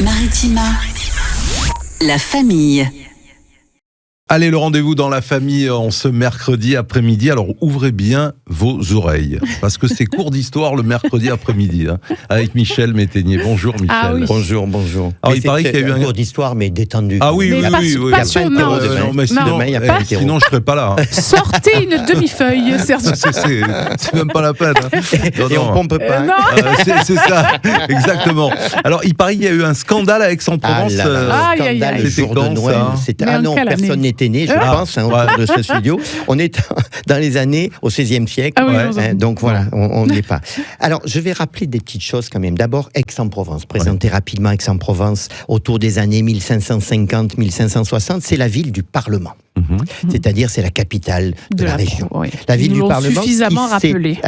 Maritima, la famille. Allez, le rendez-vous dans la famille en ce mercredi après-midi. Alors, ouvrez bien vos oreilles, parce que c'est cours d'histoire le mercredi après-midi, avec Michel Métainier. Bonjour Michel. Ah oui. Bonjour. Alors, il paraît qu'il y a eu un cours d'histoire, mais détendu. Ah oui, Mais passionnant. mais sinon, sinon je ne serais pas là. Sortez une demi-feuille, Sergio. C'est même pas la peine. Et on pompe pas. Non. C'est ça, exactement. Alors, il paraît qu'il y a eu un scandale à Aix-en-Provence. Aïe, aïe, Scandale aïe. le jour de C'était quand, Noël. ça C'était Mais en non, quelle personne année n'était né, je pense, autour de ce studio. On est dans les années au XVIe siècle. Ah oui, Donc voilà, on n'y est pas. Alors, je vais rappeler des petites choses quand même. D'abord, Aix-en-Provence. Présenter rapidement Aix-en-Provence autour des années 1550-1560, c'est la ville du Parlement. C'est-à-dire, c'est la capitale de la région. Oui. La ville Ils du l'ont Parlement suffisamment rappelé.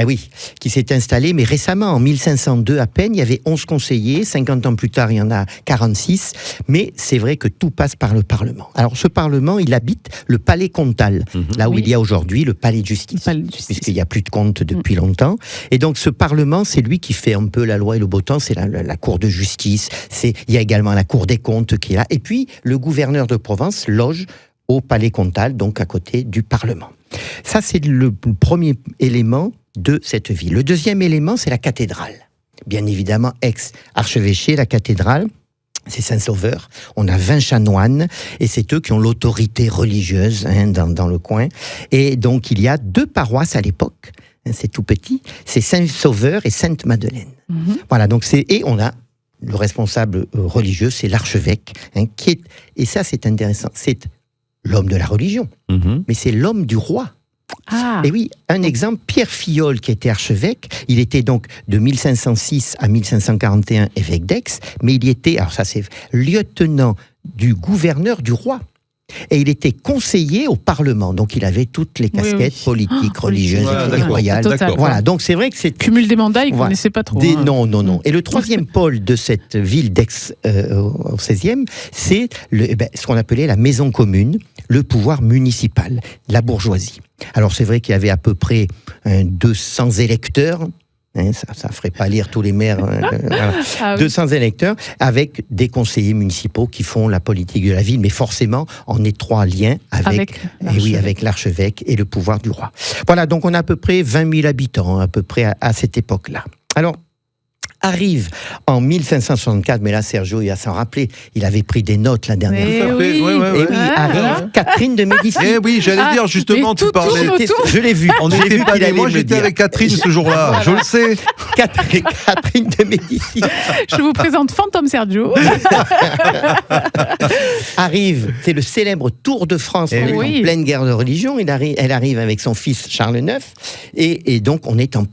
qui s'est installée, mais récemment, en 1502 à peine, il y avait 11 conseillers. 50 ans plus tard, il y en a 46. Mais c'est vrai que tout passe par le Parlement. Alors, ce Parlement, il habite le palais comtal, là où il y a aujourd'hui le palais de justice, puisqu'il n'y a plus de comte depuis longtemps. Et donc, ce Parlement, c'est lui qui fait un peu la loi et le beau temps. C'est la cour de justice. Il y a également la cour des comptes qui est là. Et puis, le gouverneur de Provence loge au palais comtal, donc à côté du Parlement. Ça, c'est le premier élément de cette ville. Le deuxième élément, c'est la cathédrale. Bien évidemment, Aix-Archevêché, la cathédrale, c'est Saint-Sauveur. On a 20 chanoines, et c'est eux qui ont l'autorité religieuse dans le coin. Et donc, il y a 2 paroisses à l'époque. C'est tout petit. C'est Saint-Sauveur et Sainte-Madeleine. Voilà, donc et on a le responsable religieux, c'est l'archevêque, qui est, et ça, c'est intéressant, c'est l'homme de la religion, mais c'est l'homme du roi. Ah. Et oui, un exemple, Pierre Filleul, qui était archevêque, il était donc de 1506 à 1541 évêque d'Aix, mais il était, alors ça c'est lieutenant du gouverneur du roi. Et il était conseiller au Parlement, donc il avait toutes les casquettes politiques, religieuses et royales. Voilà, donc c'est vrai que c'est... Cumul des mandats, il ne connaissait pas trop. Non. Et le troisième pôle de cette ville d'Aix au 16e, c'est ce qu'on appelait la maison commune, le pouvoir municipal, la bourgeoisie. Alors c'est vrai qu'il y avait à peu près 200 électeurs. Ça ne ferait pas lire tous les maires. Voilà. 200 électeurs avec des conseillers municipaux qui font la politique de la ville, mais forcément en étroit lien avec l'archevêque et le pouvoir du roi. Voilà, donc on a à peu près 20 000 habitants à peu près à cette époque-là. Alors, arrive en 1564, mais là Sergio, il va s'en rappeler, il avait pris des notes la dernière fois. Oui. Arrive Catherine de Médicis. Oui, j'allais dire justement, tu parlais. Je l'ai vu. On n'était pas allés. Moi, j'étais avec Catherine ce jour-là. Je le sais. Catherine de Médicis. Je vous présente Fantôme Sergio. Arrive, c'est le célèbre Tour de France. On est en pleine guerre de religion. Elle arrive avec son fils Charles IX. Et donc,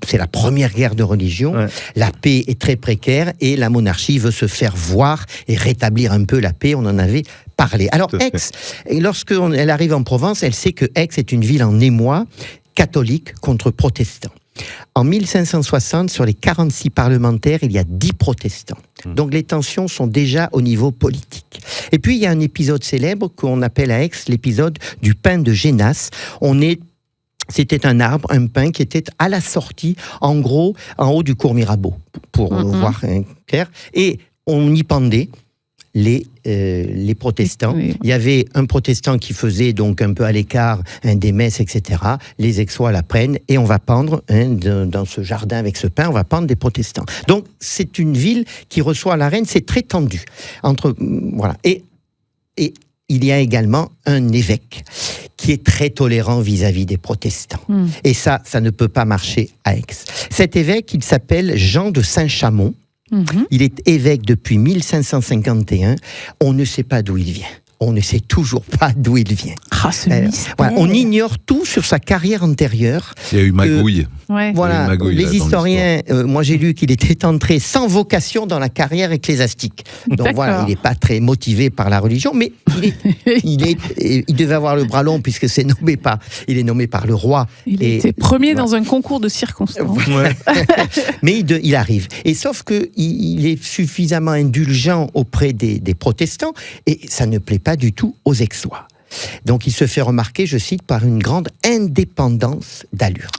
c'est la première guerre de religion. Ouais. La paix est très précaire et la monarchie veut se faire voir et rétablir un peu la paix. On en avait parlé. Alors, Aix, lorsqu'elle arrive en Provence, elle sait que Aix est une ville en émoi, catholique contre protestants. En 1560, sur les 46 parlementaires, il y a 10 protestants. Donc les tensions sont déjà au niveau politique. Et puis il y a un épisode célèbre qu'on appelle à Aix l'épisode du pin de Génas. C'était un arbre, un pin qui était à la sortie, en gros, en haut du cours Mirabeau, pour voir clair. Et on y pendait les protestants. Oui. Il y avait un protestant qui faisait donc un peu à l'écart des messes, etc. Les Aixois la prennent et on va pendre dans ce jardin avec ce pin, on va pendre des protestants. Donc c'est une ville qui reçoit la reine, c'est très tendu. Voilà. Et il y a également un évêque qui est très tolérant vis-à-vis des protestants. Et ça ne peut pas marcher à Aix. Cet évêque, il s'appelle Jean de Saint-Chamond. Il est évêque depuis 1551. On ne sait pas d'où il vient. On ne sait toujours pas d'où il vient. Voilà, on ignore tout sur sa carrière antérieure. Il y a eu magouille. Voilà, les historiens, moi j'ai lu qu'il était entré sans vocation dans la carrière ecclésiastique. Donc voilà, il n'est pas très motivé par la religion, mais il devait avoir le bras long puisque il est nommé par le roi. Il était premier dans un concours de circonstances. Mais il arrive. Et sauf qu'il est suffisamment indulgent auprès des protestants et ça ne plaît pas du tout aux Aixois. Donc il se fait remarquer, je cite, par une grande indépendance d'allure.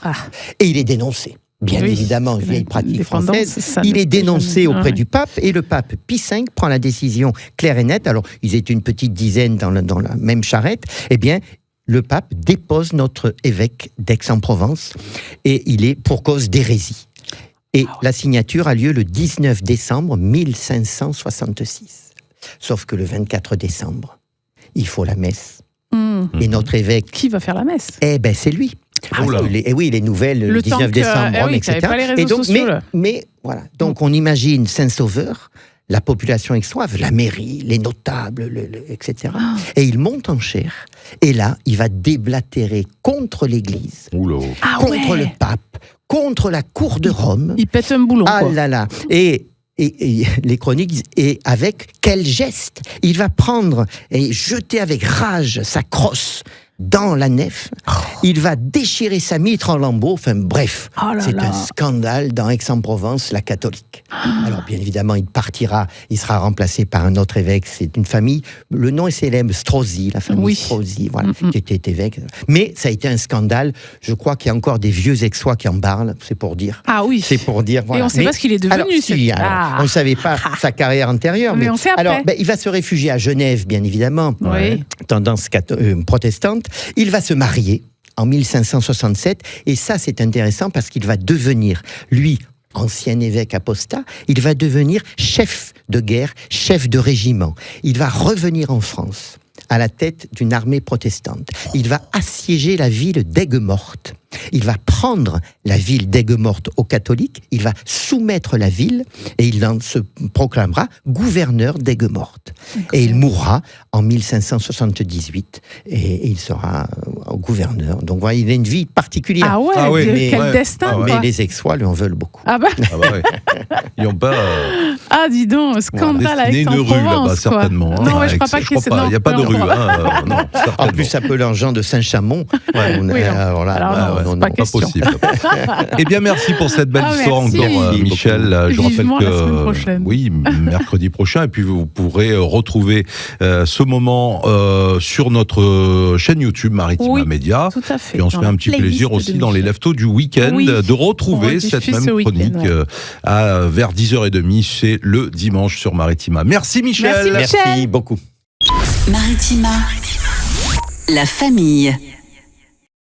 Et il est dénoncé. bien évidemment, vieille pratique française. Il est dénoncé auprès du pape et le pape Pie V prend la décision claire et nette. Alors, ils étaient une petite dizaine dans la même charrette. Eh bien, le pape dépose notre évêque d'Aix-en-Provence et il est pour cause d'hérésie. Et la signature a lieu le 19 décembre 1566. Sauf que le 24 décembre, il faut la messe. Et notre évêque... Qui va faire la messe? Eh ben, c'est lui. Les nouvelles, le 19 décembre, Rome, etc. Pas les réseaux sociaux, mais voilà. Donc, on imagine Saint-Sauveur, la population aixoise, la mairie, les notables, etc. Et il monte en chair. Et là, il va déblatérer contre l'Église, contre le pape, contre la cour de Rome. Il pète un boulon, quoi. Ah là là. Et les chroniques disent, et avec quel geste il va prendre et jeter avec rage sa crosse dans la nef, il va déchirer sa mitre en lambeaux, enfin bref, c'est un scandale dans Aix-en-Provence, la catholique. Alors bien évidemment, il partira, il sera remplacé par un autre évêque, c'est une famille, le nom est célèbre, Strozzi, la famille Strozzi, voilà, qui était évêque. Mais ça a été un scandale, je crois qu'il y a encore des vieux aixois qui en parlent, c'est pour dire. Ah oui. C'est pour dire, voilà. Et on ne sait pas ce qu'il est devenu. Alors, on ne savait pas sa carrière antérieure, mais on sait après. Alors, il va se réfugier à Genève, bien évidemment, tendance protestante. Il va se marier en 1567, et ça c'est intéressant parce qu'il va devenir, lui, ancien évêque apostat, il va devenir chef de guerre, chef de régiment. Il va revenir en France à la tête d'une armée protestante. Il va assiéger la ville d'Aigues-Mortes. Il va prendre la ville d'Aigues-Mortes aux catholiques, il va soumettre la ville et il se proclamera gouverneur d'Aigues-Mortes. Et il mourra en 1578 et il sera gouverneur. Donc voilà, il a une vie particulière. Ah ouais, quel destin. Mais les aixois lui en veulent beaucoup. Ah bah. Ils n'ont pas... Ah dis donc, scandale avec une rue là-bas, certainement. Non, je crois pas qu'il y ait... Il n'y a pas de rue. En plus, s'appelant Jean de Saint-Chamond. Alors là, non, pas possible. Eh bien, merci pour cette belle histoire encore, Michel. Je rappelle que mercredi prochain, et puis vous pourrez retrouver ce moment sur notre chaîne YouTube Maritima Média. Tout à fait. Et on se fait un petit plaisir aussi dans les leftos du week-end de retrouver cette même chronique vers 10h30. C'est le dimanche sur Maritima. Merci Michel. Merci beaucoup. Maritima, la famille.